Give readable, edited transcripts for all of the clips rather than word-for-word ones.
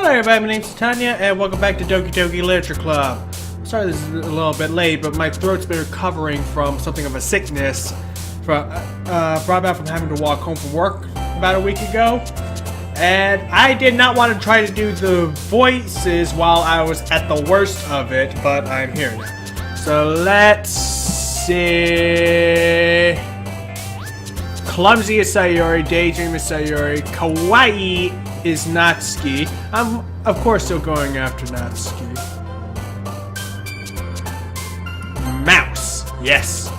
Hello everybody, my name's Tanya, and welcome back to Doki Doki Literature Club. Sorry this is a little bit late, but my throat's been recovering from something of a sickness brought about from having to walk home from work about a week ago. And I did not want to try to do the voices while I was at the worst of it, but I'm here now. So let's see... Clumsy is Sayori, Daydream is Sayori, Kawaii is Natsuki. I'm, of course, still going after Natsuki. Mouse, yes.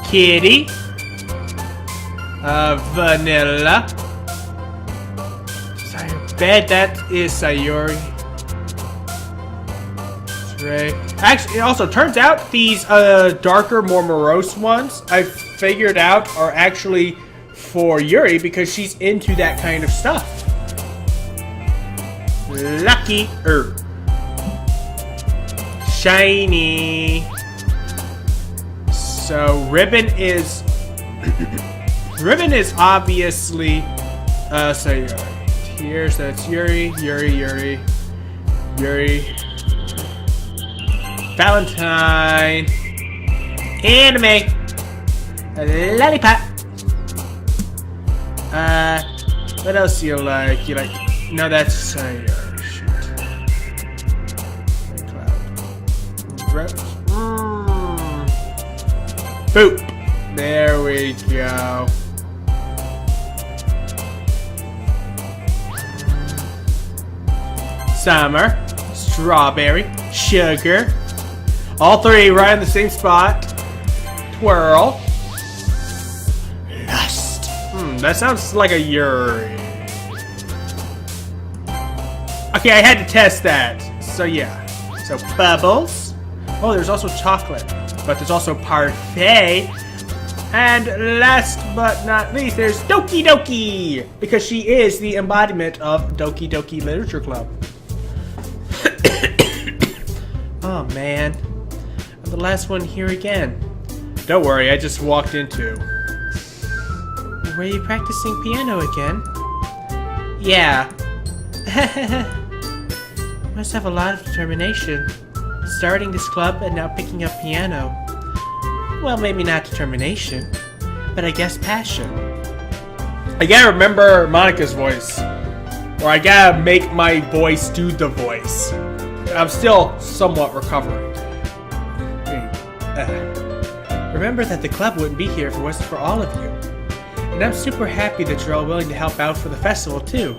Kitty. Vanilla. Bed, that is Sayori. Ray. Actually, it also turns out these darker, more morose ones I've figured out are actually for Yuri because she's into that kind of stuff. Lucky Shiny. So Ribbon is Ribbon is obviously Sayori. Here, so it's Yuri, Valentine, Anime, Lollipop. What else do you like? You like? No, that's Sayori. Boop. There we go. Summer, Strawberry, Sugar. All three right in the same spot. Twirl. Lust. That sounds like a Yuri. Okay, I had to test that. So yeah. So Bubbles. Oh, there's also chocolate. But there's also Parfait. And last but not least, there's Doki Doki. Because she is the embodiment of Doki Doki Literature Club. Oh man, I'm the last one here again. Don't worry, I just walked into. Were you practicing piano again? Yeah. Must have a lot of determination. Starting this club and now picking up piano. Well, maybe not determination, but I guess passion. I gotta remember Monica's voice. Or I gotta make my voice do the voice. I'm still somewhat recovering. Remember that the club wouldn't be here if it wasn't for all of you. And I'm super happy that you're all willing to help out for the festival, too.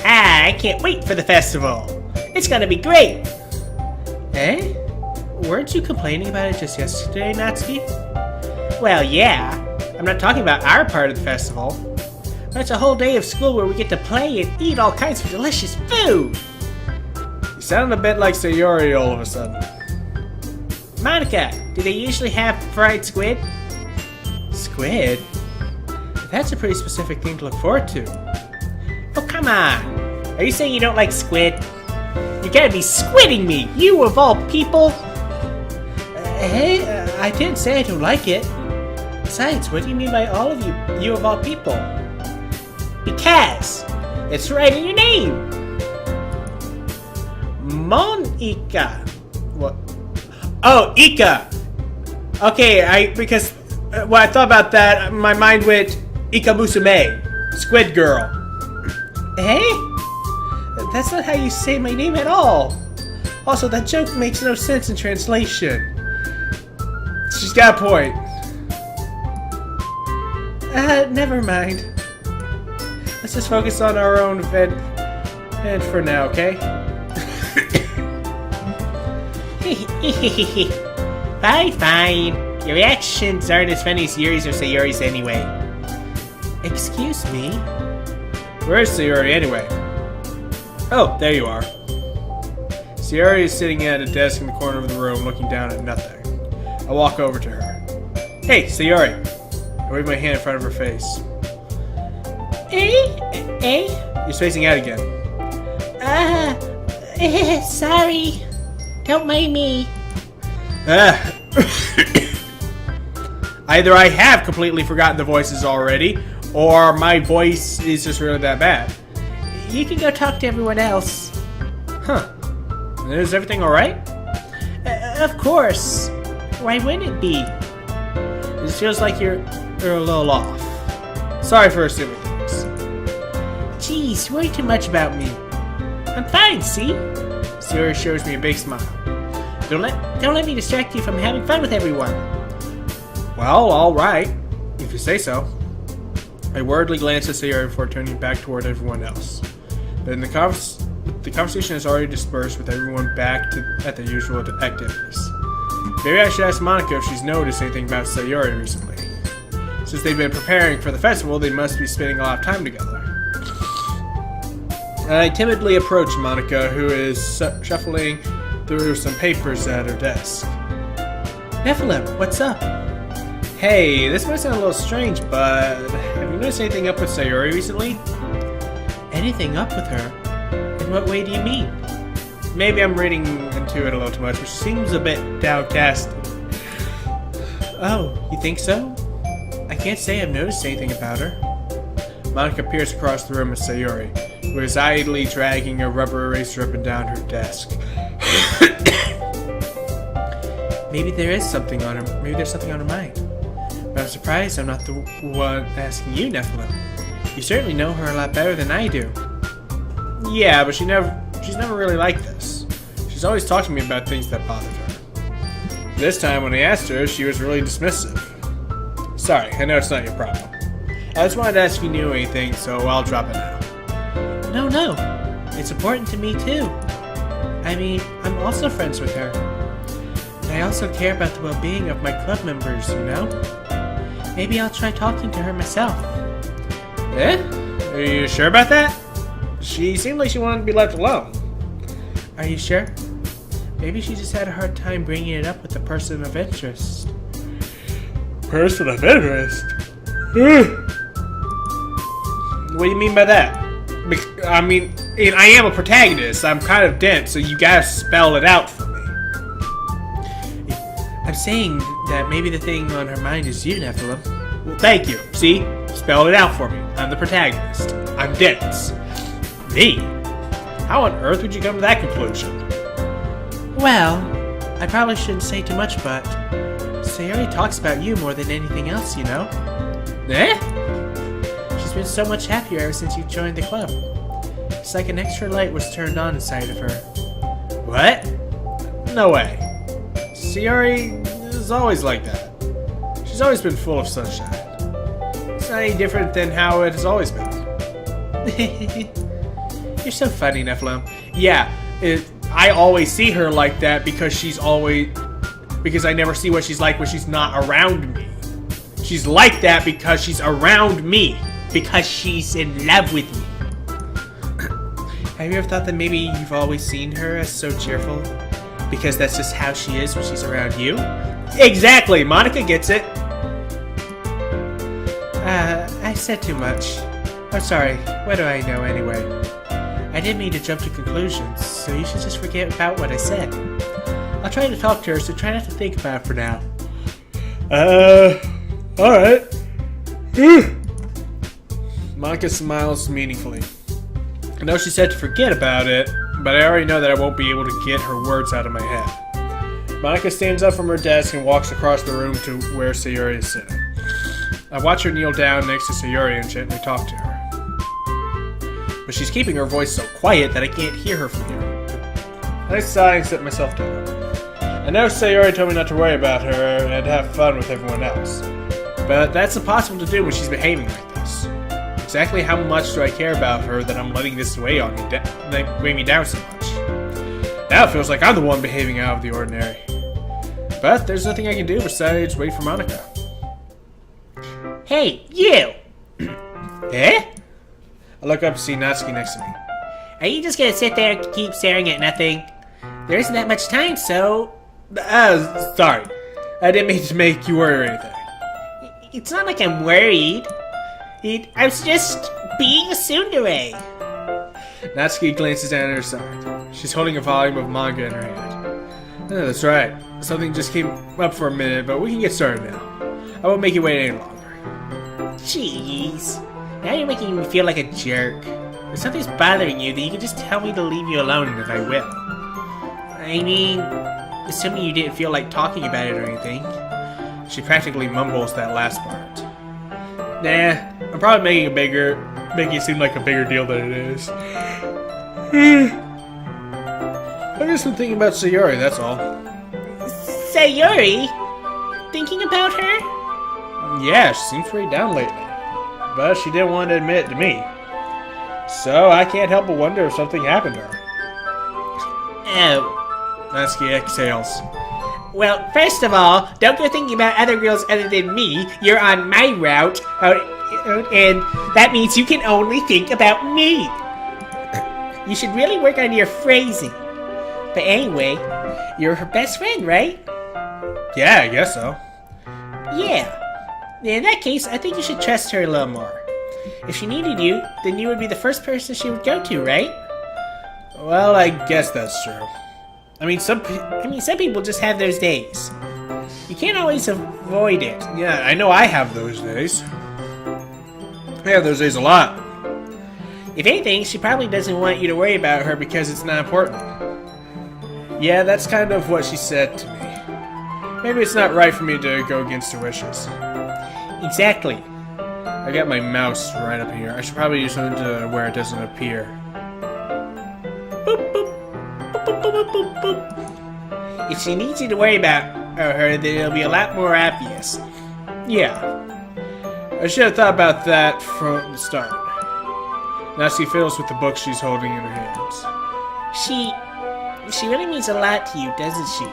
I can't wait for the festival. It's gonna be great. Eh? Weren't you complaining about it just yesterday, Natsuki? Well, yeah. I'm not talking about our part of the festival. It's a whole day of school where we get to play and eat all kinds of delicious food. You sound a bit like Sayori all of a sudden. Monica, do they usually have fried squid? Squid? That's a pretty specific thing to look forward to. Oh, come on. Are you saying you don't like squid? You gotta be squidding me, you of all people. Hey, I didn't say I don't like it. Besides, what do you mean by all of you, you of all people? Because it's right in your name. Monica. What? Oh, Ika. Okay, because when I thought about that, my mind went Ika Musume, Squid Girl. Hey? That's not how you say my name at all. Also, that joke makes no sense in translation. She's got a point. Never mind. Let's just focus on our own event and for now, okay? Fine. Your reactions aren't as funny as Yuri's or Sayori's anyway. Excuse me? Where is Sayori anyway? Oh, there you are. Sayori is sitting at a desk in the corner of the room looking down at nothing. I walk over to her. Hey, Sayori! I wave my hand in front of her face. Eh? You're spacing out again. Sorry. Don't mind me. Either I have completely forgotten the voices already, Or my voice is just really that bad. You can go talk to everyone else. Huh. Is everything alright? Of course. Why wouldn't it be? It just feels like you're a little off. Sorry for assuming things. Jeez, you worry too much about me. I'm fine, see? Sayori shows me a big smile. Don't let me distract you from having fun with everyone. Well, alright. If you say so. I worriedly glance at Sayori before turning back toward everyone else. But the conversation has already dispersed with everyone back at their usual activities. Maybe I should ask Monica if she's noticed anything about Sayori recently. Since they've been preparing for the festival, they must be spending a lot of time together. I timidly approach Monica, who is shuffling through some papers at her desk. Nephilim, what's up? Hey, this might sound a little strange, but have you noticed anything up with Sayori recently? Anything up with her? In what way do you mean? Maybe I'm reading into it a little too much, which seems a bit downcast. Oh, you think so? I can't say I've noticed anything about her. Monica peers across the room at Sayori, who is idly dragging a rubber eraser up and down her desk. Maybe there's something on her mind. But I'm surprised I'm not the one asking you, Nephilim. You certainly know her a lot better than I do. Yeah, but she's never really like this. She's always talked to me about things that bothered her. This time when I asked her, she was really dismissive. Sorry, I know it's not your problem. I just wanted to ask if you knew anything, so I'll drop it now. No. It's important to me too. I mean, I'm also friends with her. And I also care about the well-being of my club members, you know? Maybe I'll try talking to her myself. Eh? Are you sure about that? She seemed like she wanted to be left alone. Are you sure? Maybe she just had a hard time bringing it up with the person of interest. Person of interest? What do you mean by that? I mean, I am a protagonist. I'm kind of dense, so you gotta spell it out for me. I'm saying that maybe the thing on her mind is you, Nephilim. Well, thank you. See? Spelled it out for me. I'm the protagonist. I'm dense. Me? How on earth would you come to that conclusion? Well, I probably shouldn't say too much, but Sayori talks about you more than anything else, you know? Eh? She's been so much happier ever since you joined the club. It's like an extra light was turned on inside of her. What? No way. Sayori is always like that. She's always been full of sunshine. It's not any different than how it has always been. You're so funny, Nephilim. Yeah, I always see her like that because because I never see what she's like when she's not around me. She's like that because she's around me. Because she's in love with me. Have you ever thought that maybe you've always seen her as so cheerful? Because that's just how she is when she's around you? Exactly! Monica gets it. I said too much. I'm sorry. What do I know anyway? I didn't mean to jump to conclusions, so you should just forget about what I said. I'll try to talk to her, so try not to think about it for now. Alright. Monica smiles meaningfully. I know she said to forget about it, but I already know that I won't be able to get her words out of my head. Monica stands up from her desk and walks across the room to where Sayori is sitting. I watch her kneel down next to Sayori and gently talk to her. But she's keeping her voice so quiet that I can't hear her from here. I sigh and sit myself down. I know Sayori told me not to worry about her and have fun with everyone else. But that's impossible to do when she's behaving like this. Exactly how much do I care about her that I'm letting this weigh on me, weigh me down so much? Now it feels like I'm the one behaving out of the ordinary. But there's nothing I can do besides wait for Monica. Hey, you! Eh? I look up to see Natsuki next to me. Are you just gonna sit there and keep staring at nothing? There isn't that much time, so... Sorry. I didn't mean to make you worry or anything. It's not like I'm worried. I was just being a tsundere. Natsuki glances down at her side. She's holding a volume of manga in her hand. Oh, that's right. Something just came up for a minute, but we can get started now. I won't make you wait any longer. Jeez. Now you're making me feel like a jerk. If something's bothering you, then you can just tell me to leave you alone and I will. I mean, assuming you didn't feel like talking about it or anything. She practically mumbles that last part. Nah, I'm probably making it seem like a bigger deal than it is. I've just been thinking about Sayori, that's all. Sayori? Thinking about her? Yeah, she seems pretty down lately. But she didn't want to admit it to me. So I can't help but wonder if something happened to her. Oh. Natsuki exhales. Well, first of all, don't go thinking about other girls other than me. You're on my route, and that means you can only think about me. You should really work on your phrasing. But anyway, you're her best friend, right? Yeah, I guess so. Yeah. In that case, I think you should trust her a little more. If she needed you, then you would be the first person she would go to, right? Well, I guess that's true. I mean, some people just have those days. You can't always avoid it. Yeah, I know I have those days. I have those days a lot. If anything, she probably doesn't want you to worry about her because it's not important. Yeah, that's kind of what she said to me. Maybe it's not right for me to go against her wishes. Exactly. I got my mouse right up here. I should probably use something to where it doesn't appear. Boop, boop. Boop, boop, boop, boop, boop. If she needs you to worry about her, then it'll be a lot more obvious. Yeah. I should have thought about that from the start. Natsuki fiddles with the book she's holding in her hands. She really means a lot to you, doesn't she?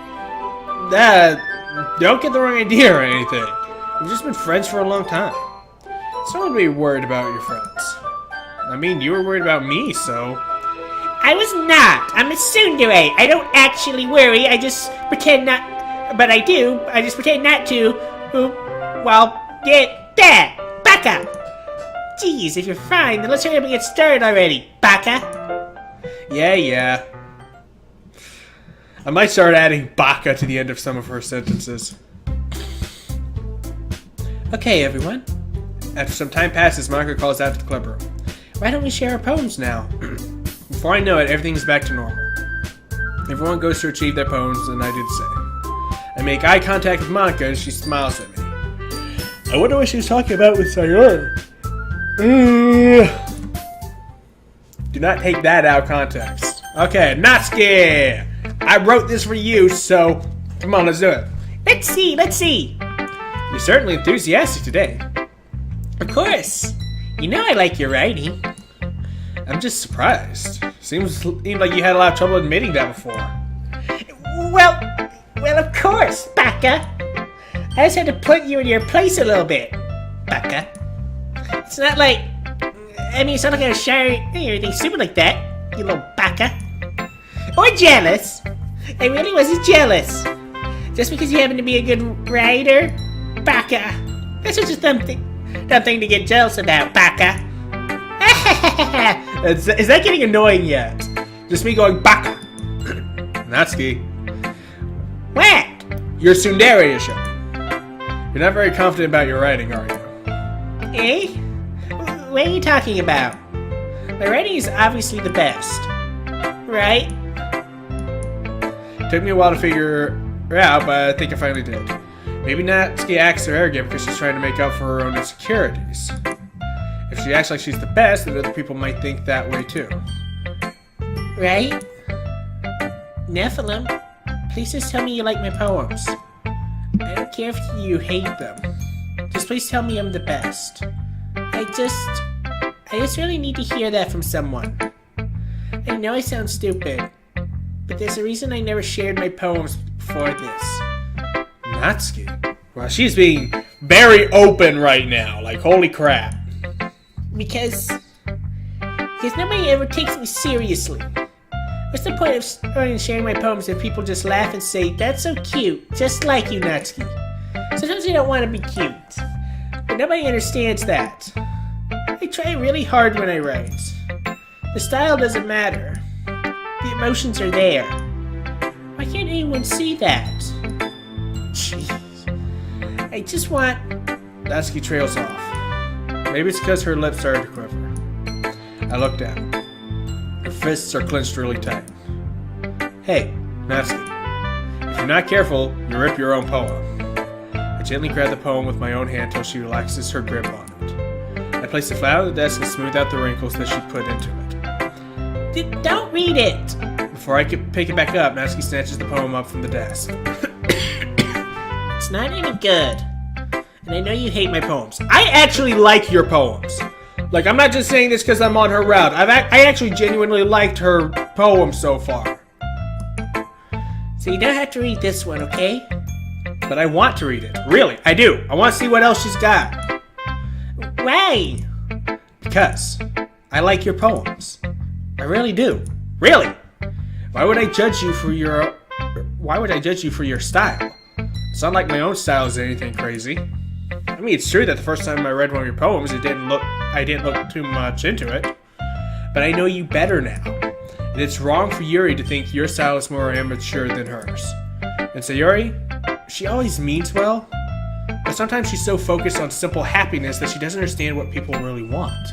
Don't get the wrong idea or anything. We've just been friends for a long time. Someone would be worried about your friends. I mean, you were worried about me, so... I was not! I'm a tsundere! I don't actually worry, I just pretend not... But I do, I just pretend not to... Well, get that! Baka! Jeez, if you're fine, then let's hurry up and get started already, Baka! Yeah. I might start adding baka to the end of some of her sentences. Okay, everyone. After some time passes, Monica calls out to the club room. Why don't we share our poems now? Before I know it, everything's back to normal. Everyone goes to achieve their poems, and I do the same. I make eye contact with Monica, and she smiles at me. I wonder what she was talking about with Sayori. Do not take that out of context. Okay, Natsuki! I wrote this for you, so come on, let's do it. Let's see. You're certainly enthusiastic today. Of course. You know I like your writing. I'm just surprised. Seems like you had a lot of trouble admitting that before. Well, of course, Baka. I just had to put you in your place a little bit, Baka. It's not like... it's not like I was sharing anything stupid like that, you little Baka. Or jealous. I really wasn't jealous. Just because you happen to be a good writer, Baka. That's just a dumb thing to get jealous about, Baka. Is that getting annoying yet? Just me going Baka. Natsuki. What? You're tsundere-isha. You're not very confident about your writing, are you? Eh? What are you talking about? My writing is obviously the best. Right? Took me a while to figure her out, but I think I finally did. Maybe Natsuki acts so arrogant because she's trying to make up for her own insecurities. If she acts like she's the best, then other people might think that way too. Right? Nephilim, please just tell me you like my poems. I don't care if you hate them. Just please tell me I'm the best. I just really need to hear that from someone. I know I sound stupid, but there's a reason I never shared my poems before this. Natsuki? Well, she's being very open right now, like holy crap. Because nobody ever takes me seriously. What's the point of starting sharing my poems if people just laugh and say, that's so cute, just like you, Natsuki. Sometimes I don't want to be cute, but nobody understands that. I try really hard when I write. The style doesn't matter. The emotions are there. Why can't anyone see that? Jeez. I just want... Natsuki trails off. Maybe it's because her lips started to quiver. I look down. Her fists are clenched really tight. Hey, Natsuki. If you're not careful, you rip your own poem. I gently grab the poem with my own hand till she relaxes her grip on it. I place it flat on the desk and smooth out the wrinkles that she put into it. Don't read it! Before I can pick it back up, Natsuki snatches the poem up from the desk. It's not any good. And I know you hate my poems. I actually like your poems. Like, I'm not just saying this because I'm on her route. I actually genuinely liked her poem so far. So you don't have to read this one, okay? But I want to read it. Really, I do. I want to see what else she's got. Why? Because I like your poems. I really do. Really. Why would I judge you for your style? It's not like my own style is anything crazy. I mean, it's true that the first time I read one of your poems, I didn't look too much into it. But I know you better now. And it's wrong for Yuri to think your style is more immature than hers. And so Yuri, she always means well, but sometimes she's so focused on simple happiness that she doesn't understand what people really want.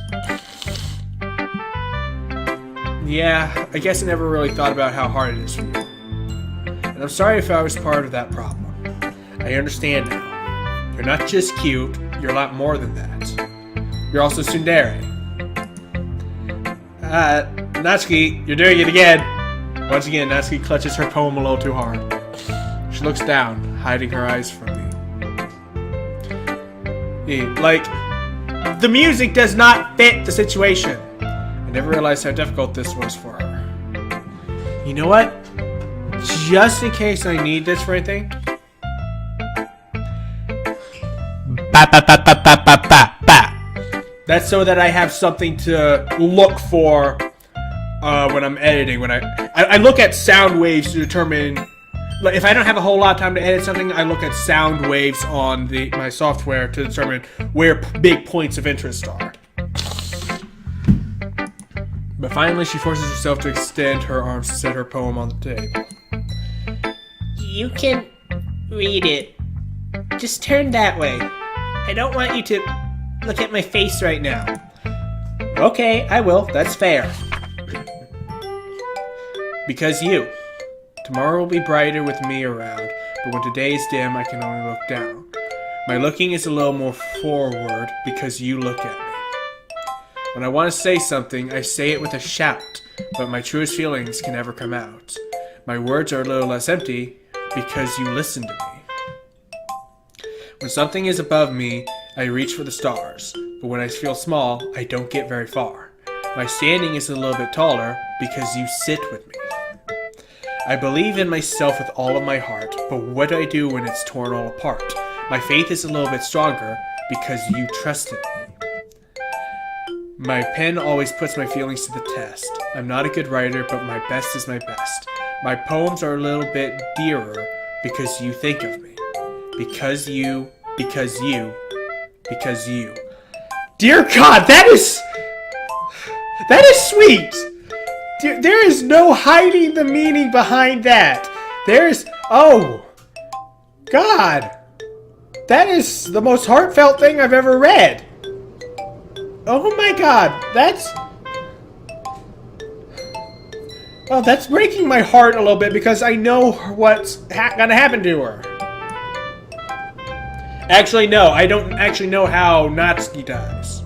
Yeah, I guess I never really thought about how hard it is for you. And I'm sorry if I was part of that problem. I understand now. You're not just cute, you're a lot more than that. You're also tsundere. Natsuki, you're doing it again. Once again, Natsuki clutches her poem a little too hard. She looks down, hiding her eyes from me. Like, the music does not fit the situation. I never realized how difficult this was for her. You know what? Just in case I need this for anything. That's so that I have something to look for when I'm editing. When I look at sound waves to determine, like, if I don't have a whole lot of time to edit something, I look at sound waves on my software to determine where big points of interest are. But finally, she forces herself to extend her arms to set her poem on the table. You can read it. Just turn that way. I don't want you to look at my face right now. Okay, I will. That's fair. Because you. Tomorrow will be brighter with me around, but when today is dim, I can only look down. My looking is a little more forward because you look at me. When I want to say something, I say it with a shout, but my truest feelings can never come out. My words are a little less empty because you listen to me. When something is above me, I reach for the stars, but when I feel small, I don't get very far. My standing is a little bit taller because you sit with me. I believe in myself with all of my heart, but what do I do when it's torn all apart? My faith is a little bit stronger because you trusted me. My pen always puts my feelings to the test. I'm not a good writer, but my best is my best. My poems are a little bit dearer because you think of me. Because you. Dear God, that is sweet! There is no hiding the meaning behind that. Oh, God. That is the most heartfelt thing I've ever read. Oh my God, that's breaking my heart a little bit because I know what's gonna happen to her. Actually, no, I don't actually know how Natsuki dies.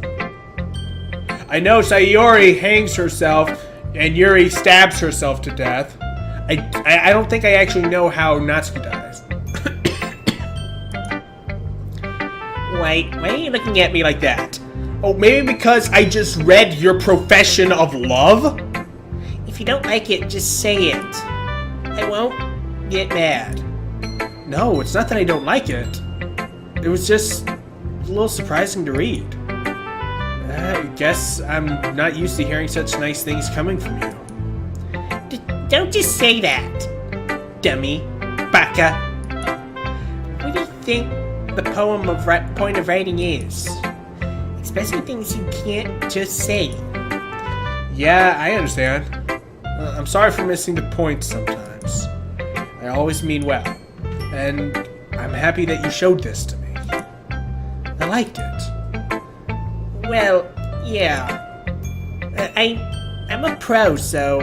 I know Sayori hangs herself and Yuri stabs herself to death. I don't think I actually know how Natsuki dies. Why are you looking at me like that? Oh, maybe because I just read your profession of love? If you don't like it, just say it. I won't get mad. No, it's not that I don't like it. It was just a little surprising to read. I guess I'm not used to hearing such nice things coming from you. Don't just say that, dummy. Baka! What do you think the point of writing is? Expressing things you can't just say. Yeah, I understand. I'm sorry for missing the point sometimes. I always mean well. And I'm happy that you showed this to me. I liked it. Well, yeah. I'm a pro, so...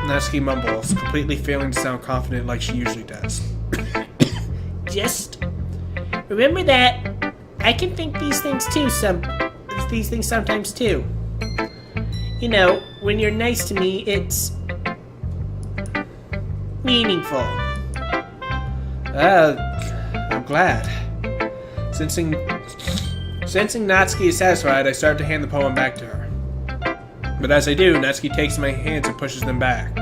Natsuki mumbles, completely failing to sound confident like she usually does. Just remember that I can think these things sometimes too. You know, when you're nice to me, it's meaningful. I'm glad. Sensing Natsuki is satisfied, I start to hand the poem back to her. But as I do, Natsuki takes my hands and pushes them back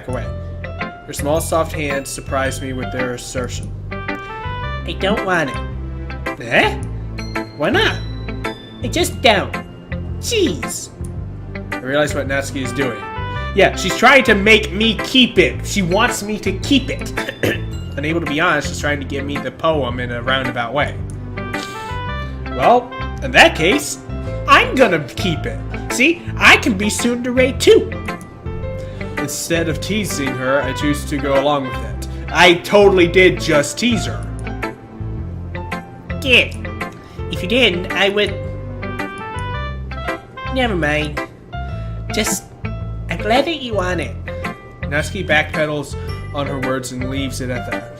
away. Her small, soft hands surprise me with their assertion. I don't want it. Eh? Why not? I just don't. Jeez. I realize what Natsuki is doing. Yeah, she's trying to make me keep it. She wants me to keep it. Unable to be honest, she's trying to give me the poem in a roundabout way. Well, in that case, I'm gonna keep it. See, I can be tsundere too. Instead of teasing her, I choose to go along with it. I totally did just tease her. Yeah. If you didn't, I would... Never mind. Just... I'm glad that you want it. Natsuki backpedals on her words and leaves it at that.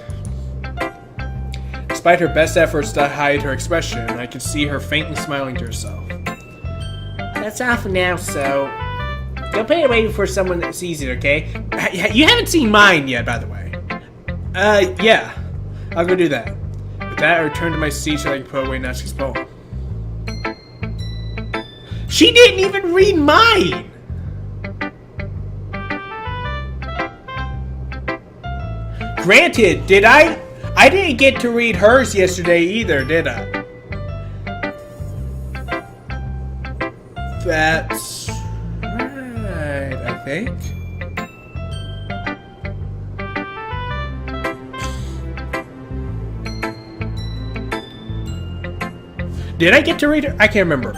Despite her best efforts to hide her expression, I can see her faintly smiling to herself. That's all for now, so... Don't put it away before someone sees it, okay? You haven't seen mine yet, by the way. Yeah. I'll go do that. With that, I return to my seat so I can put away Natsuki's poem. She didn't even read mine! Granted, did I didn't get to read hers yesterday either, did I? That's right, I think. Did I get to read her? I can't remember.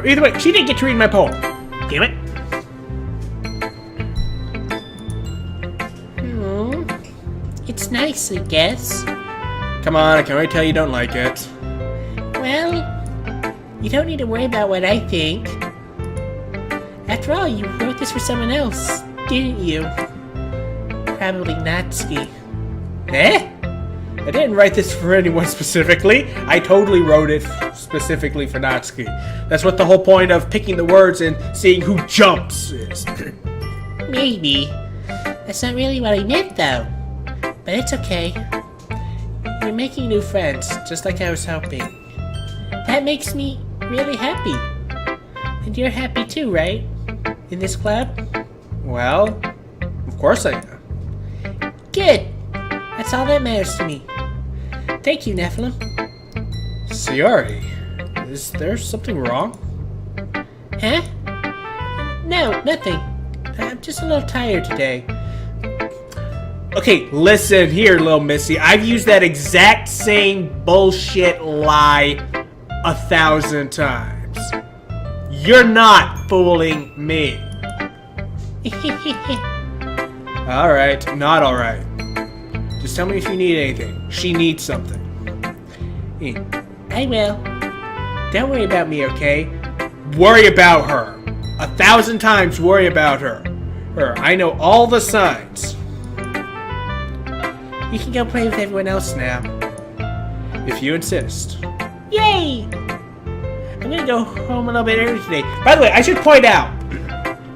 Either way, she didn't get to read my poem. Damn it. It's nice, I guess. Come on, I can already tell you don't like it. Well, you don't need to worry about what I think. After all, you wrote this for someone else, didn't you? Probably Natsuki. Eh? I didn't write this for anyone specifically. I totally wrote it specifically for Natsuki. That's what the whole point of picking the words and seeing who jumps is. Maybe. That's not really what I meant, though. But it's okay. You're making new friends, just like I was hoping. That makes me really happy. And you're happy too, right? In this club? Well, of course I am. Good. That's all that matters to me. Thank you, Nephilim. Sayori, is there something wrong? Huh? No, nothing. I'm just a little tired today. Okay, listen here, little missy. I've used that exact same bullshit lie 1,000 times. You're not fooling me. Alright, not alright. Just tell me if you need anything. She needs something. I will. Don't worry about me, okay? Worry about her. 1,000 times worry about her. I know all the signs. You can go play with everyone else now. If you insist. Yay! I'm gonna go home a little bit early today. By the way, I should point out,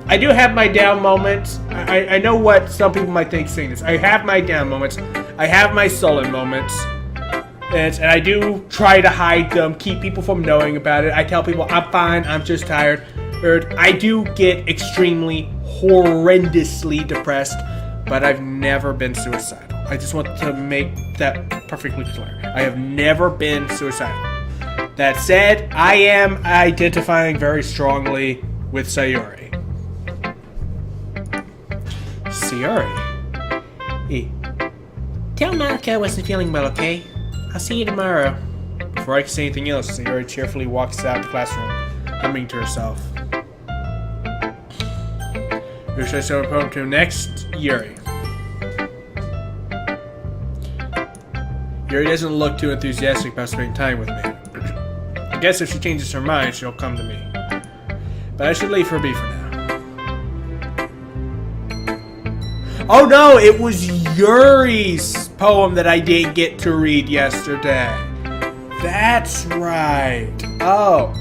I do have my down moments. I know what some people might think saying this. I have my down moments. I have my sullen moments. And I do try to hide them, keep people from knowing about it. I tell people, I'm fine, I'm just tired. I do get extremely, horrendously depressed, but I've never been suicidal. I just want to make that perfectly clear. I have never been suicidal. That said, I am identifying very strongly with Sayori. Sayori? Tell Monica I wasn't feeling well, okay? I'll see you tomorrow. Before I can say anything else, Sayori cheerfully walks out the classroom, humming to herself. Who should I show a poem to next? Yuri. Yuri doesn't look too enthusiastic about spending time with me. I guess if she changes her mind, she'll come to me. But I should leave her be for now. Oh no, it was Yuri's poem that I didn't get to read yesterday. That's right. Oh,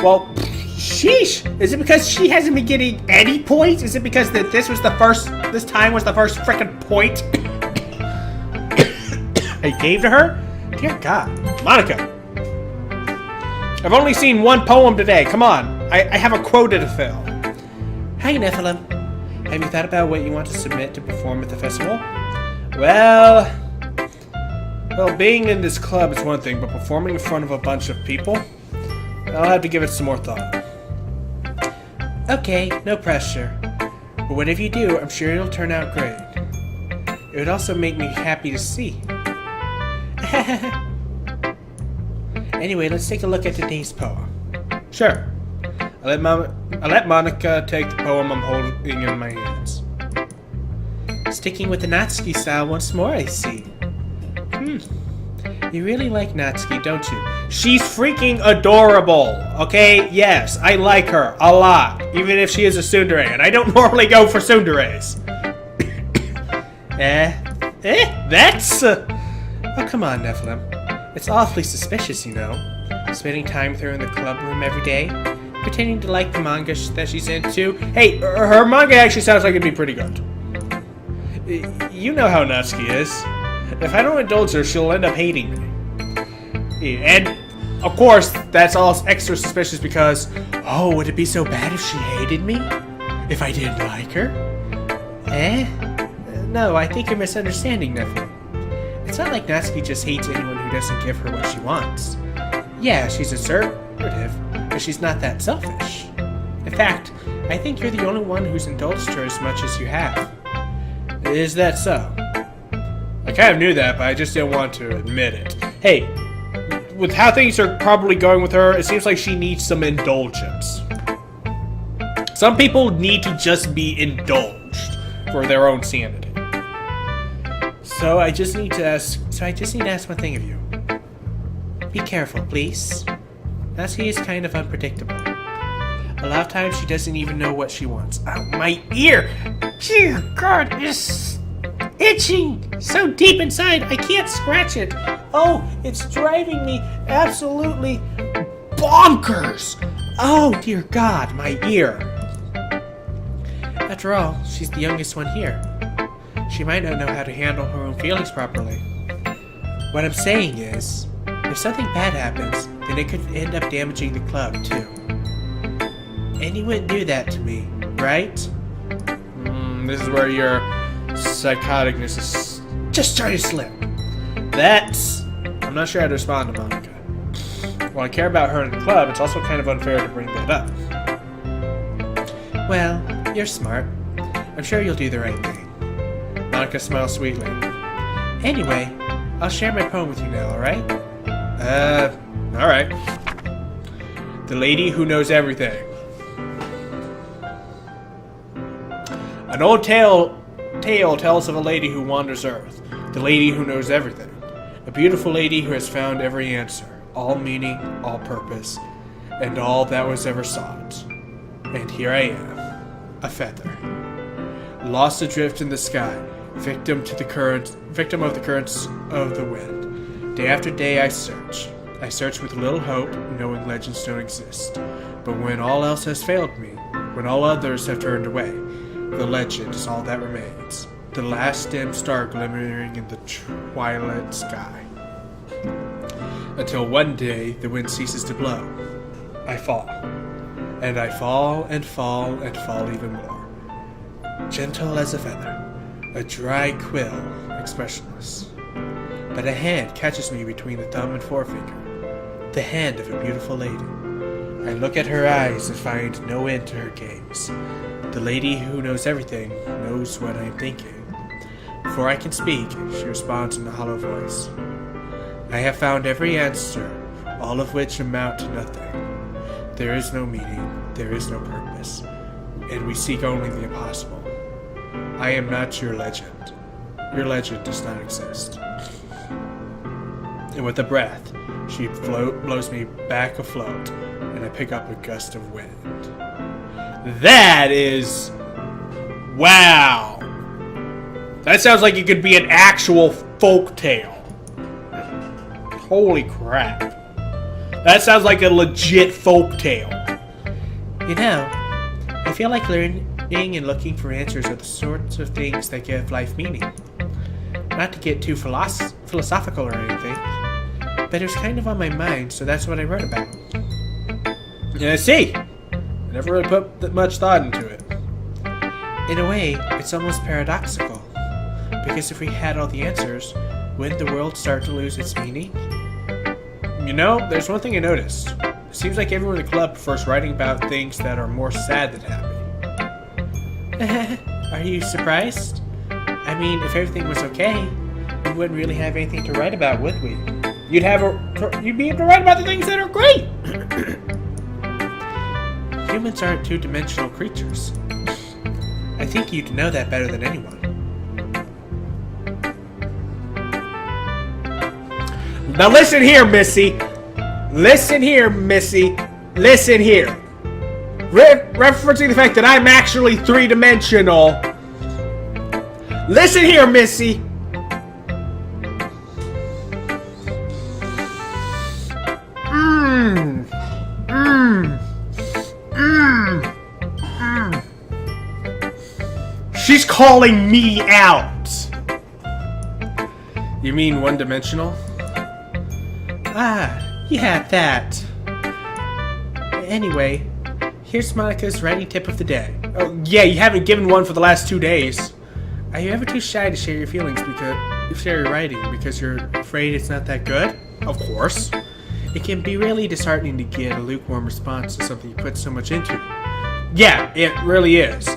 well, sheesh. Is it because she hasn't been getting any points? Is it because that this time was the first frickin' point I gave to her? Dear God, Monica. I've only seen one poem today. Come on, I have a quota to fill. Hi, Nephilim. Have you thought about what you want to submit to perform at the festival? Well, being in this club is one thing, but performing in front of a bunch of people, I'll have to give it some more thought. Okay, no pressure. But whatever you do, I'm sure it'll turn out great. It would also make me happy to see. Anyway, let's take a look at today's poem. Sure. I'll let Monica take the poem I'm holding in my hands. Sticking with the Natsuki style once more, I see. You really like Natsuki, don't you? She's freaking adorable, okay? Yes, I like her a lot, even if she is a tsundere, and I don't normally go for tsunderes. That's... Oh, come on, Nephilim. It's awfully suspicious, you know. Spending time with her in the club room every day, pretending to like the manga that she's into. Hey, her manga actually sounds like it'd be pretty good. You know how Natsuki is. If I don't indulge her, she'll end up hating me. And, of course, that's all extra suspicious because, oh, would it be so bad if she hated me? If I didn't like her? No, I think you're misunderstanding, Nephilim. It's not like Natsuki just hates anyone who doesn't give her what she wants. Yeah, she's assertive, but she's not that selfish. In fact, I think you're the only one who's indulged her as much as you have. Is that so? I kind of knew that, but I just didn't want to admit it. Hey, with how things are probably going with her, it seems like she needs some indulgence. Some people need to just be indulged for their own sanity. So I just need to ask one thing of you. Be careful, please. Natsuki is kind of unpredictable. A lot of times she doesn't even know what she wants. Ow, my ear! Dear God, it's itching so deep inside I can't scratch it. Oh, it's driving me absolutely bonkers. Oh, dear God, my ear. After all, she's the youngest one here. She might not know how to handle her own feelings properly. What I'm saying is, if something bad happens, then it could end up damaging the club, too. And you wouldn't do that to me, right? This is where your psychoticness is just trying to slip. I'm not sure how to respond to Monica. While I care about her in the club, it's also kind of unfair to bring that up. Well, you're smart. I'm sure you'll do the right thing. Monica smiles sweetly. Anyway, I'll share my poem with you now, alright? Alright. The Lady Who Knows Everything. An old tale tells of a lady who wanders Earth. The lady who knows everything. A beautiful lady who has found every answer. All meaning, all purpose, and all that was ever sought. And here I am. A feather. Lost adrift in the sky. Victim of the currents of the wind. Day after day I search. I search with little hope, knowing legends don't exist. But when all else has failed me, when all others have turned away, the legend is all that remains. The last dim star glimmering in the twilight sky. Until one day the wind ceases to blow. I fall. And I fall and fall and fall even more. Gentle as a feather. A dry quill, expressionless. But a hand catches me between the thumb and forefinger. The hand of a beautiful lady. I look at her eyes and find no end to her gaze. The lady who knows everything knows what I am thinking. Before I can speak, she responds in a hollow voice. I have found every answer, all of which amount to nothing. There is no meaning, there is no purpose, and we seek only the impossible. I am not your legend. Your legend does not exist. And with a breath, she blows me back afloat, and I pick up a gust of wind. That is... Wow. That sounds like it could be an actual folk tale. Holy crap. That sounds like a legit folk tale. You know, I feel like learning and looking for answers are the sorts of things that give life meaning. Not to get too philosophical or anything, but it was kind of on my mind, so that's what I wrote about. Yeah, I see. I never really put that much thought into it. In a way, it's almost paradoxical, because if we had all the answers, wouldn't the world start to lose its meaning? You know, there's one thing I noticed. It seems like everyone in the club prefers writing about things that are more sad than happy. Are you surprised? I mean, if everything was okay, we wouldn't really have anything to write about, would we? You'd be able to write about the things that are great. Humans aren't two-dimensional creatures. I think you'd know that better than anyone. Now listen here, Missy. Listen here, Missy. Listen here. Referencing the fact that I'm actually three-dimensional. Listen here, Missy. She's calling me out. You mean one-dimensional? Ah, yeah, that. Anyway, here's Monica's writing tip of the day. Oh, yeah, you haven't given one for the last 2 days. Are you ever too shy to share your feelings share your writing because you're afraid it's not that good? Of course. It can be really disheartening to get a lukewarm response to something you put so much into. Yeah, it really is.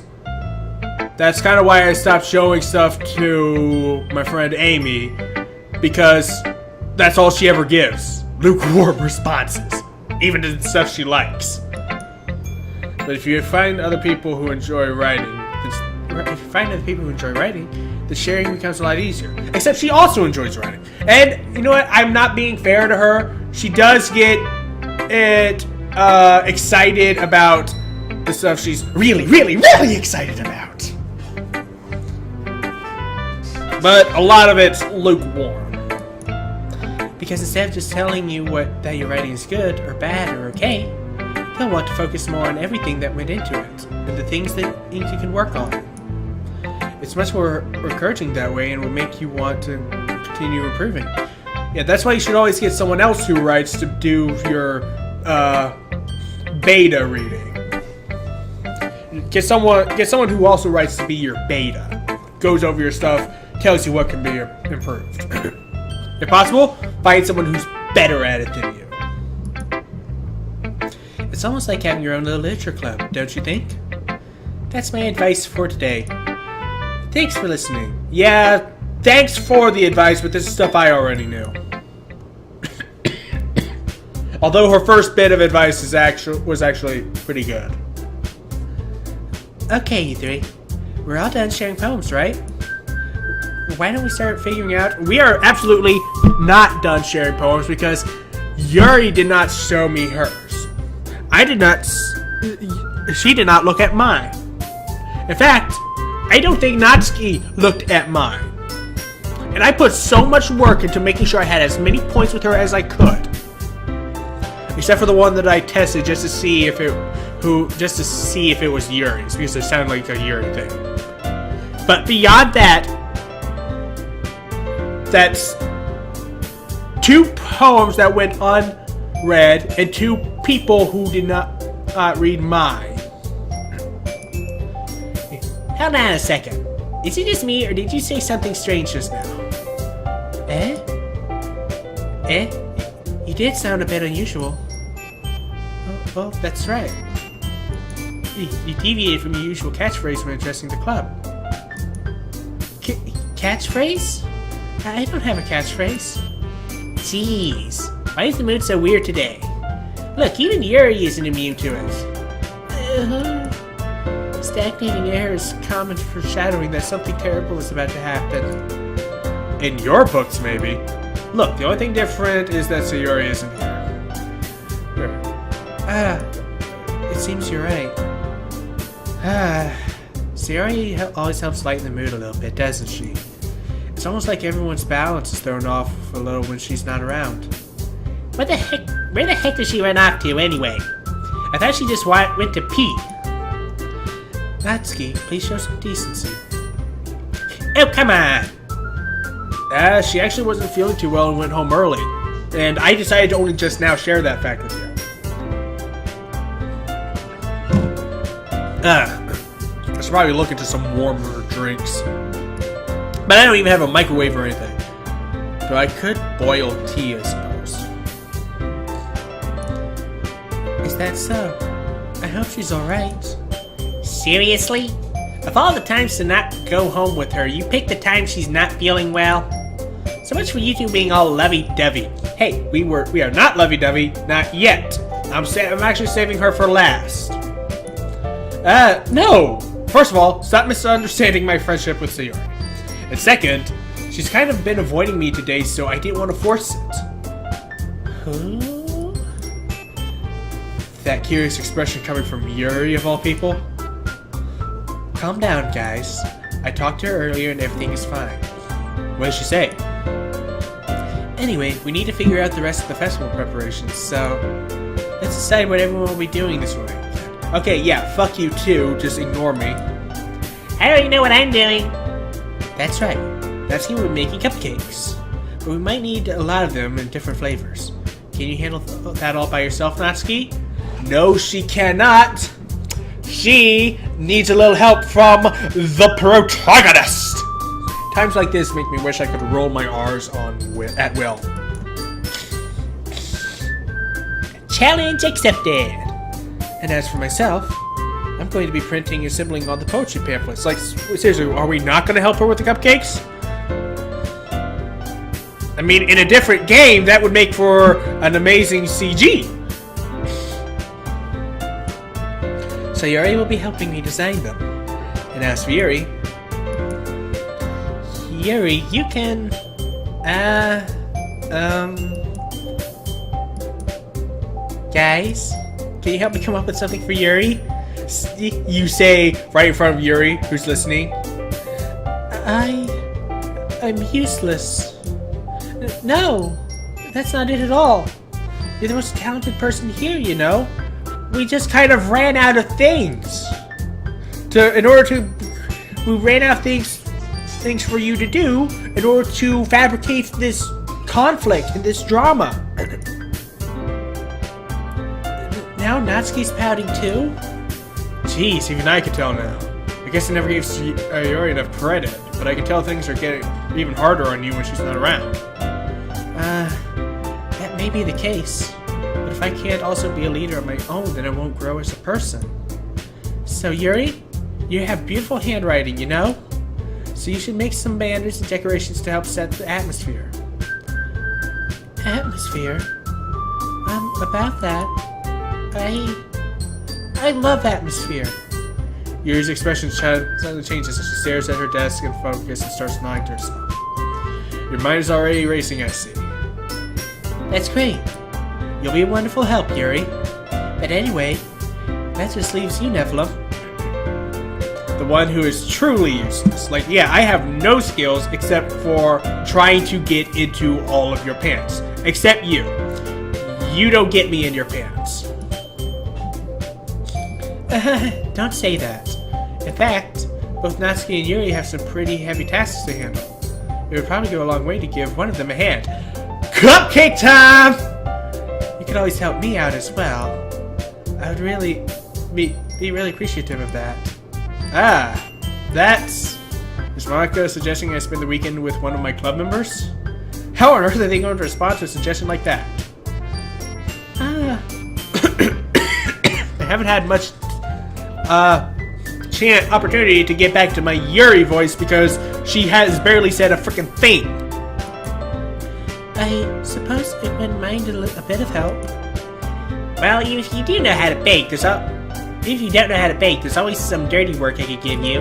That's kind of why I stopped showing stuff to my friend Amy, because that's all she ever gives. Lukewarm responses. Even to the stuff she likes. But if you find other people who enjoy writing, the sharing becomes a lot easier. except she also enjoys writing. And you know what? I'm not being fair to her. She does get excited about the stuff she's really, really, really excited about. But a lot of it's lukewarm. Because instead of just telling you that your writing is good or bad or okay, they'll want to focus more on everything that went into it and the things that you can work on. It's much more encouraging that way and will make you want to continue improving. Yeah, that's why you should always get someone else who writes to do your beta reading. Get someone who also writes to be your beta. Goes over your stuff, tells you what can be improved. If possible, find someone who's better at it than you. It's almost like having your own little literature club, don't you think? That's my advice for today. Thanks for listening. Yeah, thanks for the advice, but this is stuff I already knew. Although her first bit of advice was actually pretty good. Okay, you three. We're all done sharing poems, right? Why don't we start figuring out... We are absolutely not done sharing poems because Yuri did not show me hers. She did not look at mine. In fact, I don't think Natsuki looked at mine. And I put so much work into making sure I had as many points with her as I could. Except for the one that I tested just to see if it was Yuri's, because it sounded like a Yuri thing. But beyond that, that's 2 poems that went unread and 2 people who did not read mine. Hold on a second. Is it just me, or did you say something strange just now? Eh? You did sound a bit unusual. Oh, that's right. You deviated from your usual catchphrase when addressing the club. Catchphrase? I don't have a catchphrase. Jeez, why is the mood so weird today? Look, even Yuri isn't immune to it. Stagnating air is common foreshadowing that something terrible is about to happen. In your books, maybe. Look, the only thing different is that Sayuri isn't here. It seems you're right. Sayori always helps lighten the mood a little bit, doesn't she? It's almost like everyone's balance is thrown off a little when she's not around. What the heck? Where the heck did she run off to anyway? I thought she just went to pee. Natsuki, please show some decency. Oh, come on! She actually wasn't feeling too well and went home early. And I decided to only just now share that fact with you. I should probably look into some warmer drinks. But I don't even have a microwave or anything. So I could boil tea, I suppose. Is that so? I hope she's alright. Seriously? Of all the times to not go home with her, you pick the time she's not feeling well? So much for you two being all lovey-dovey. Hey, we are not lovey-dovey, not yet. I'm actually saving her for last. No! First of all, stop misunderstanding my friendship with Sayori. And second, she's kind of been avoiding me today, so I didn't want to force it. Huh? That curious expression coming from Yuri, of all people? Calm down, guys. I talked to her earlier and everything is fine. What did she say? Anyway, we need to figure out the rest of the festival preparations, so let's decide what everyone will be doing this week. Okay, yeah, fuck you too, just ignore me. I already know what I'm doing. That's right. Natsuki will be making cupcakes. But we might need a lot of them in different flavors. Can you handle that all by yourself, Natsuki? No, she cannot. She needs a little help from the protagonist. Times like this make me wish I could roll my R's at will. Challenge accepted. And as for myself, I'm going to be printing and assembling all the poetry pamphlets. Like, seriously, are we not going to help her with the cupcakes? I mean, in a different game, that would make for an amazing CG. So Yuri will be helping me design them. And as for Yuri, you can, guys, can you help me come up with something for Yuri? You say right in front of Yuri, who's listening. I'm useless. No, that's not it at all. You're the most talented person here, you know. We just kind of ran out of things. We ran out of things for you to do in order to fabricate this conflict and this drama. Now Natsuki's pouting too? Jeez, even I can tell now. I guess I never gave Sayori enough credit, but I can tell things are getting even harder on you when she's not around. That may be the case. But if I can't also be a leader on my own, then I won't grow as a person. So Yuri, you have beautiful handwriting, you know? So you should make some banners and decorations to help set the atmosphere. Atmosphere? About that, I love atmosphere. Yuri's expression suddenly changes as she stares at her desk and focuses and starts nodding to herself. Your mind is already racing, I see. That's great. You'll be a wonderful help, Yuri. But anyway, that just leaves you, Nephilim. The one who is truly useless. Like, yeah, I have no skills except for trying to get into all of your pants. Except you. You don't get me in your pants. Don't say that. In fact, both Natsuki and Yuri have some pretty heavy tasks to handle. It would probably go a long way to give one of them a hand. Cupcake time! You could always help me out as well. I would really be really appreciative of that. That's... Is Monica suggesting I spend the weekend with one of my club members? How on earth are they going to respond to a suggestion like that? I haven't had much opportunity to get back to my Yuri voice because she has barely said a freaking thing. I suppose I wouldn't mind a bit of help. Well, if you do know how to bake, if you don't know how to bake, there's always some dirty work I could give you.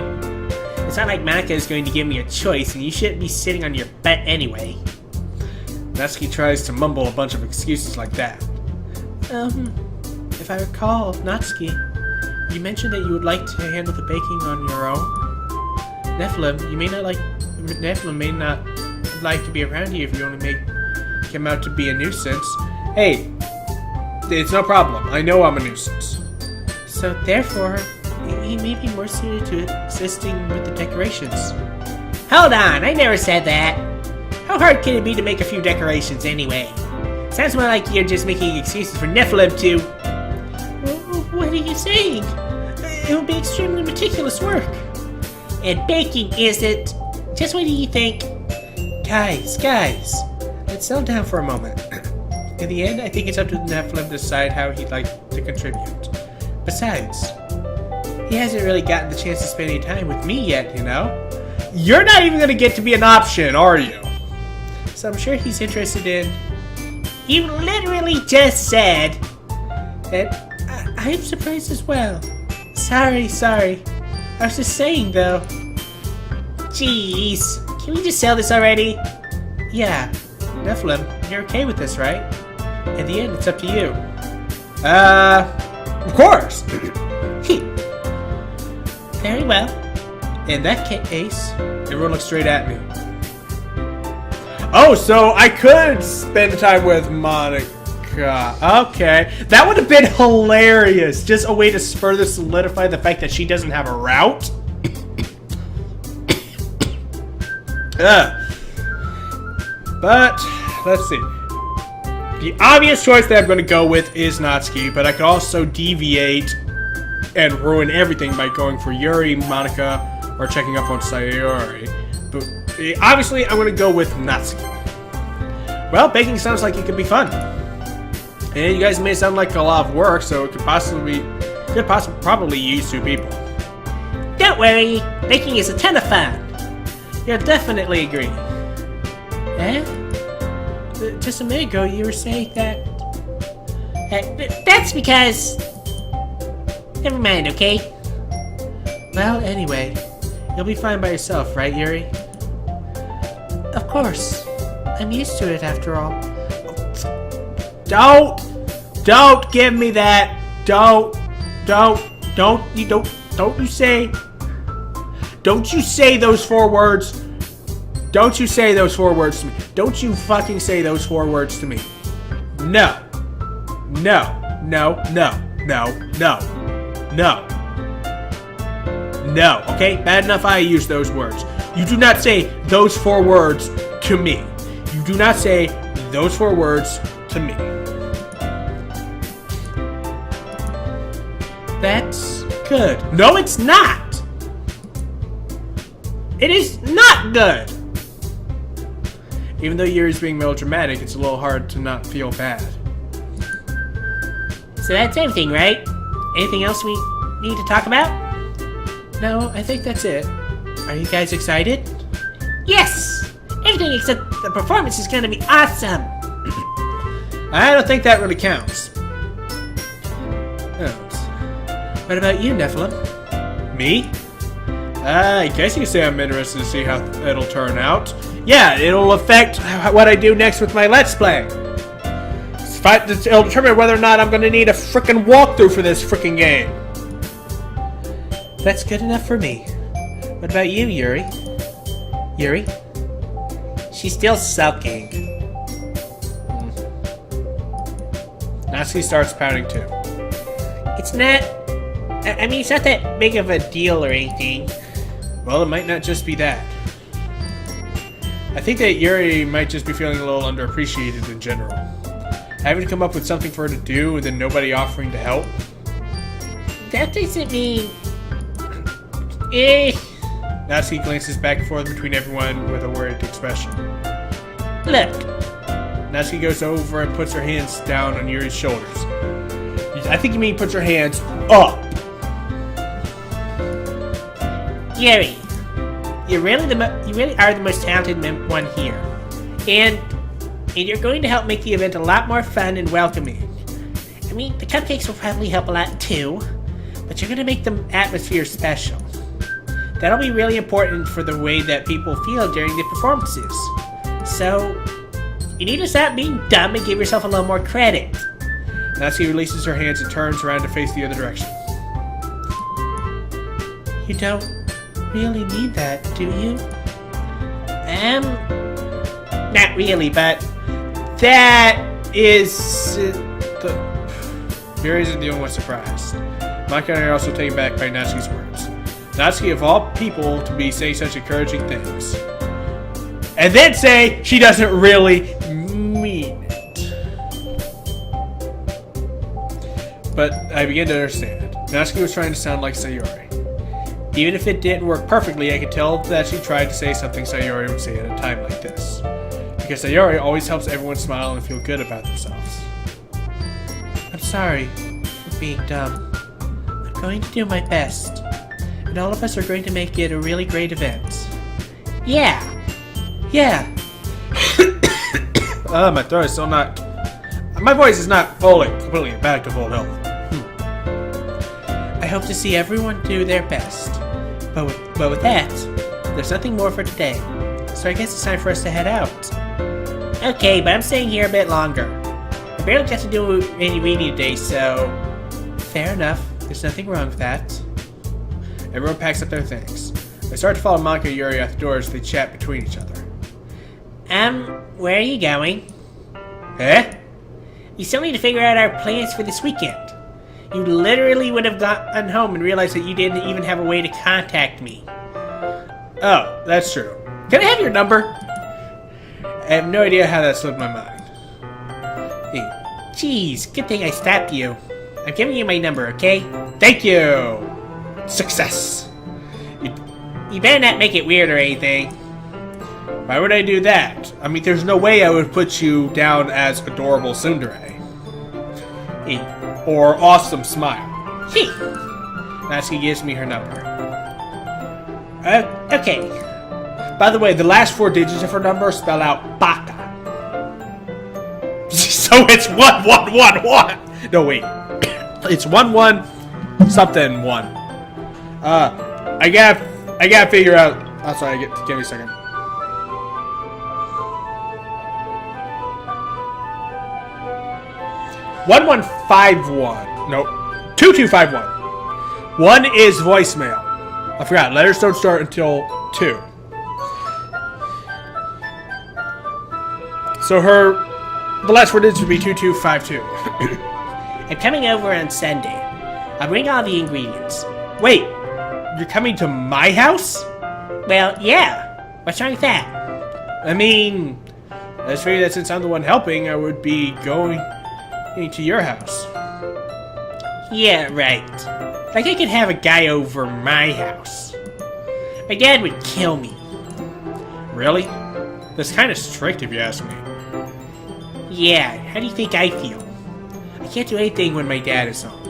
It's not like Monica is going to give me a choice, and you shouldn't be sitting on your butt anyway. Natsuki tries to mumble a bunch of excuses like that. If I recall, Natsuki, you mentioned that you would like to handle the baking on your own. Nephilim may not like to be around you if you only make him out to be a nuisance. Hey, it's no problem. I know I'm a nuisance. So therefore, he may be more suited to assisting with the decorations. Hold on, I never said that. How hard can it be to make a few decorations anyway? Sounds more like you're just making excuses for Nephilim to... What are you saying? It will be extremely meticulous work. And baking isn't. Just what do you think? Guys, let's settle down for a moment. In the end, I think it's up to the Nephilim to decide how he'd like to contribute. Besides, he hasn't really gotten the chance to spend any time with me yet, you know? You're not even gonna get to be an option, are you? So I'm sure he's interested in... You literally just said... And I'm surprised as well. Sorry. I was just saying, though. Jeez. Can we just sell this already? Yeah. Nephilim, you're okay with this, right? In the end, it's up to you. Of course. Very well. In that case, everyone look straight at me. Oh, so I could spend time with Monica. Okay. That would have been hilarious. Just a way to further solidify the fact that she doesn't have a route. But, let's see. The obvious choice that I'm going to go with is Natsuki, but I could also deviate and ruin everything by going for Yuri, Monica, or checking up on Sayori. But obviously, I'm going to go with Natsuki. Well, baking sounds like it could be fun. And you guys may sound like a lot of work, so it could probably use 2 people. Don't worry, baking is a ton of fun. You'll definitely agree. Eh? Just a minute ago, you were saying that... That's because... Never mind, okay? Well, anyway, you'll be fine by yourself, right, Yuri? Of course. I'm used to it, after all. Don't give me that. Don't you say those 4 words. Don't you say those 4 words to me. Don't you fucking say those 4 words to me. No. No, okay? Bad enough I use those words. You do not say those 4 words to me. You do not say those 4 words to me. That's good. No, it's not. It is not good. Even though Yuri's being melodramatic, it's a little hard to not feel bad. So that's everything, right? Anything else we need to talk about? No, I think that's it. Are you guys excited? Yes! Everything except the performance is gonna be awesome! I don't think that really counts. What about you, Nephilim? Me? I guess you could say I'm interested to see how it'll turn out. Yeah, it'll affect what I do next with my Let's Play. It'll determine whether or not I'm going to need a frickin' walkthrough for this frickin' game. That's good enough for me. What about you, Yuri? Yuri? She's still sulking. Natsuki starts pouting too. It's not... I mean, it's not that big of a deal or anything. Well, it might not just be that. I think that Yuri might just be feeling a little underappreciated in general. Having to come up with something for her to do and then nobody offering to help. That doesn't mean... Natsuki glances back and forth between everyone with a worried expression. Look. Natsuki goes over and puts her hands down on Yuri's shoulders. I think you mean puts her hands up. Yuri, you really are the most talented one here, and you're going to help make the event a lot more fun and welcoming. I mean, the cupcakes will probably help a lot too, but you're going to make the atmosphere special. That'll be really important for the way that people feel during the performances. So, you need to stop being dumb and give yourself a little more credit. Natsuki releases her hands and turns around to face the other direction. You don't really need that, do you? Not really, but that is Mary isn't the only one surprised. Mike and I are also taken back by Natsuki's words. Natsuki, of all people, to be saying such encouraging things. And then say she doesn't really mean it. But I begin to understand. Natsuki was trying to sound like Sayori. Even if it didn't work perfectly, I could tell that she tried to say something Sayori would say at a time like this. Because Sayori always helps everyone smile and feel good about themselves. I'm sorry for being dumb. I'm going to do my best. And all of us are going to make it a really great event. yeah. Yeah, My throat is still not... My voice is not completely back to full health. I hope to see everyone do their best. But with that, there's nothing more for today. So I guess it's time for us to head out. Okay, but I'm staying here a bit longer. I barely got to do any reading today, so... Fair enough. There's nothing wrong with that. Everyone packs up their things. They start to follow Maka and Yuri out the door as they chat between each other. Where are you going? Eh? We still need to figure out our plans for this weekend. You literally would have gotten home and realized that you didn't even have a way to contact me. Oh, that's true. Can I have your number? I have no idea how that slipped my mind. Jeez, good thing I stopped you. I'm giving you my number, okay? Thank you! Success! You better not make it weird or anything. Why would I do that? I mean, there's no way I would put you down as adorable tsundere. Or awesome smile. Gee. Natsuki gives me her number. Okay. By the way, the last 4 digits of her number spell out baka. So it's 1111. No, wait. It's 11 something 1. I gotta figure out. Oh, sorry. Give me a second. 1151. Nope. 2251. 1 is voicemail. I forgot. Letters don't start until 2. So the last 4 digits would be 2252. I'm coming over on Sunday. I'll bring all the ingredients. Wait, you're coming to my house? Well, yeah. What's wrong with that? I mean, I just figured that since I'm the one helping, I would be going to your house. Yeah, right. Like I could have a guy over my house. My dad would kill me. Really? That's kind of strict if you ask me. Yeah, how do you think I feel? I can't do anything when my dad is home.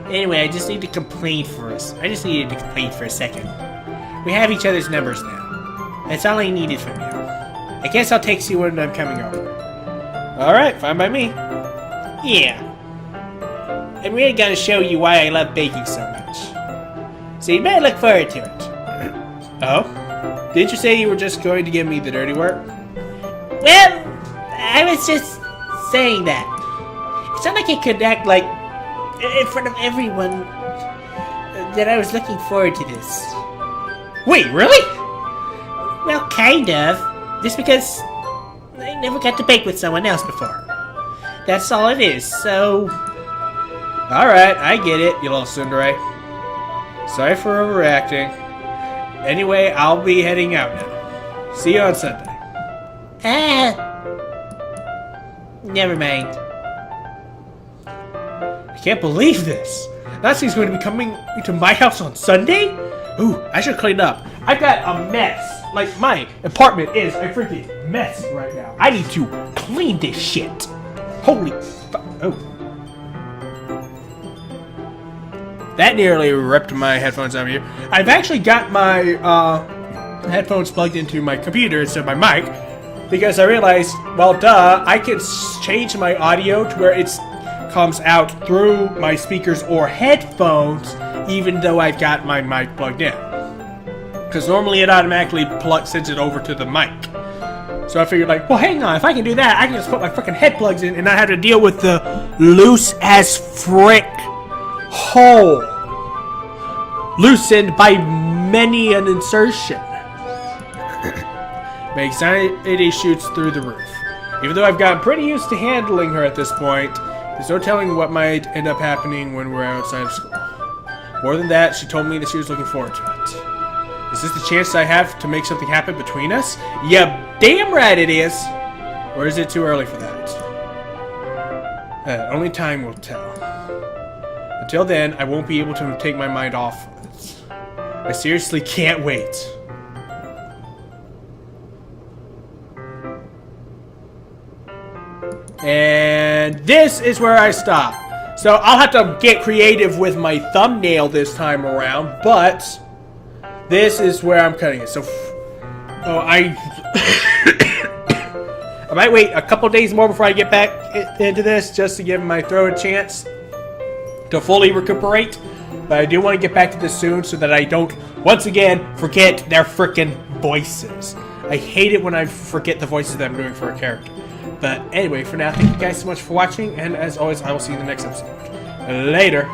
Anyway, I just need to complain for us. I just needed to complain for a second. We have each other's numbers now. That's all I needed from you. I guess I'll text you when I'm coming over. Alright, fine by me. Yeah. I'm really gonna show you why I love baking so much. So you better look forward to it. Oh? Didn't you say you were just going to give me the dirty work? Well, I was just saying that. It's not like I could act like in front of everyone that I was looking forward to this. Wait, really? Well, kind of. Just because I never got to bake with someone else before. That's all it is, so... Alright, I get it, you little tsundere. Sorry for overreacting. Anyway, I'll be heading out now. See you on Sunday. Never mind. I can't believe this. Natsuki's going to be coming to my house on Sunday? Ooh, I should clean up. I've got a mess. Like, my apartment is a freaking mess right now. I need to clean this shit. Holy fuck. Oh. That nearly ripped my headphones out of here. I've actually got my headphones plugged into my computer instead of my mic. Because I realized, well, duh, I can change my audio to where it comes out through my speakers or headphones, even though I've got my mic plugged in. Because normally it automatically sends it over to the mic. So I figured, like, well, hang on, if I can do that, I can just put my freaking head plugs in and not have to deal with the loose as frick hole. loosened by many an insertion. My anxiety shoots through the roof. Even though I've gotten pretty used to handling her at this point, there's no telling what might end up happening when we're outside of school. More than that, she told me that she was looking forward to it. Is this the chance I have to make something happen between us? Yeah, damn right it is! Or is it too early for that? Only time will tell. Until then, I won't be able to take my mind off of it. I seriously can't wait. And this is where I stop. So I'll have to get creative with my thumbnail this time around, but this is where I'm cutting it. So, I might wait a couple days more before I get back into this, just to give my throat a chance to fully recuperate. But I do want to get back to this soon so that I don't, once again, forget their frickin' voices. I hate it when I forget the voices that I'm doing for a character. But anyway, for now, thank you guys so much for watching, and as always, I will see you in the next episode. Later.